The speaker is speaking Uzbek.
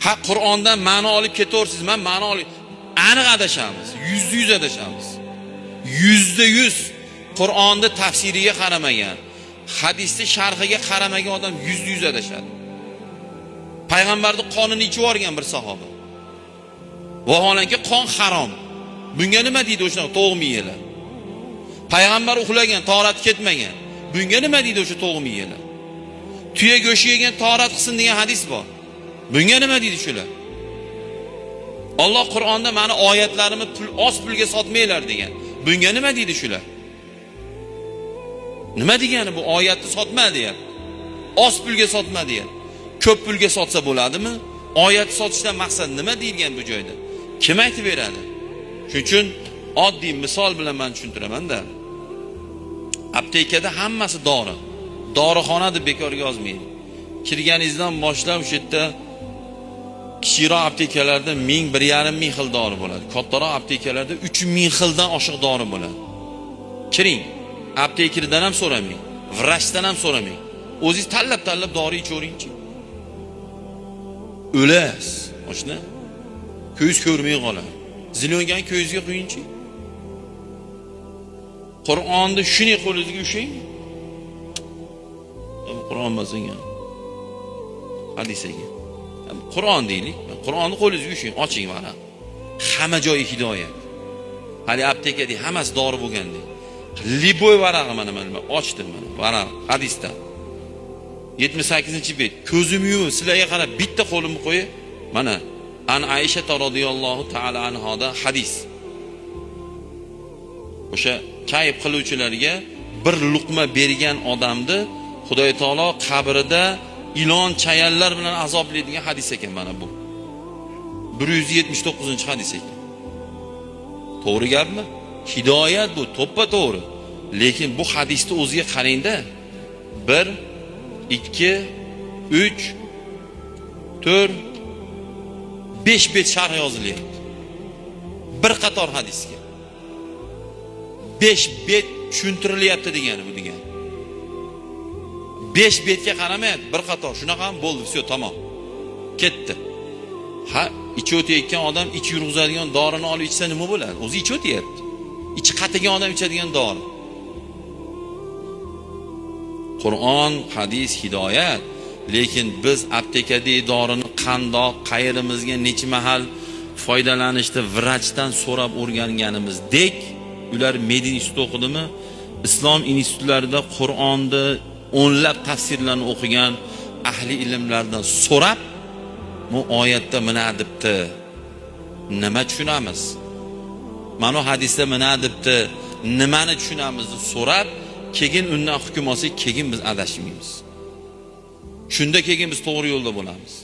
Ha Qur'ondan ma'no olib ketaversiz, men ma'no olib aniq adashamiz. %100 adashamiz. %100 Qur'onni tafsiriga qaramagan, hadisni sharhiga qaramagan odam %100 adashadi. Payg'ambarning qonini ichib yorgan bir sahoba. Vaholanki qon harom. Bunga nima deydi o'sha to'g'miyelar? Payg'ambar uxlagan, tahorat ketmagan. Bunga nima deydi o'sha to'g'miyelar? Tuya go'shti yegan tahorat qilsin degan hadis bor. Bunga nima deydi shular? Alloh Qur'onda meni oyatlarimni oz pulga sotmanglar degan. Bunga nima deydi shular? Nima degani bu oyatni sotma deyapti. Oz pulga sotma deyapti. Ko'p pulga sotsa bo'ladimi? Oyatni sotishdan maqsad nima deyilgan bu joyda? Kim aytib beradi? Shuning uchun oddiy misol bilan men tushuntiraman-da. Aptekada hammasi dori. Dorixona deb bekorga yozmaydi. Kirganingizdan boshlab o'sha yerda kichikroq aptekalarda 1.5 xil dori bo'ladi. Kattaroq aptekalarda 3000 xildan oshiq dori bo'ladi. Kiring, aptekerdan ham so'ramang, vrachdan ham so'ramang. O'zingiz tanlab dori ichaveringchi. O'las, oshna. Ko'z ko'rmay qoladi. Zilyongan ko'zga qo'yingchi. Qur'onni shuni qo'lingizga ushlang. Qur'on emas-ku. Hadisaga. Qur'on deylik. Qur'onni qo'lingizga ushlang, oching mana. Hamma joyi hidoyat. Hali aptekada hammasi dori bo'lganda. Liboy varag'i mana ochdim mana. Varaq hadisda. 78-bet. Ko'zim yumib, sizlarga qarab bitta qo'limni qo'yib, mana An Aisha radhiyallohu ta'ala anhoda hadis. O'sha kayf qiluvchilarga bir luqma bergan odamni Xudoy taolo qabrida ilon chayallar bilan azoblaydigan hadis ekan mana bu. 179-hadis ekan. To'g'ri gapmi? Hidoyat bu, to'ppa to'g'ri. Lekin bu hadisni o'ziga qarangda 1 2 3 4 5 bet sharh yozilyapti. Bir qator hadisga 5 bet tushuntirilyapti degani bu degani. 5 betga qaramayapti, bir qator. Shunaqa ham bo'ldi, все, tamom. Ketdi. Ha, ichi o'tayotgan odam ichi yurg'izadigan dorini olib ichsa nima bo'ladi? O'zi ichi o'tyapti. Ichi qatigan odam ichadigan dori. Qur'on, hadis, hidoyat. Lekin biz aptekadagi dorini qandoq, qayrimizga necha mahal foydalanishni vrachdan so'rab o'rganganimizdek, ular Medin instituti o'qidimi? Islom institutlarida Qur'onni o'nlab tafsirlarni o'qigan ahli ilmlardan so'rab, bu oyatda mana debdi, nima tushunamiz? Mana hadisda mana debdi, nimani tushunamiz deb so'rab, keyin undan hukm olsak, keyin biz adashmaymiz. Shunda keyin biz to'g'ri yo'lda bo'lamiz.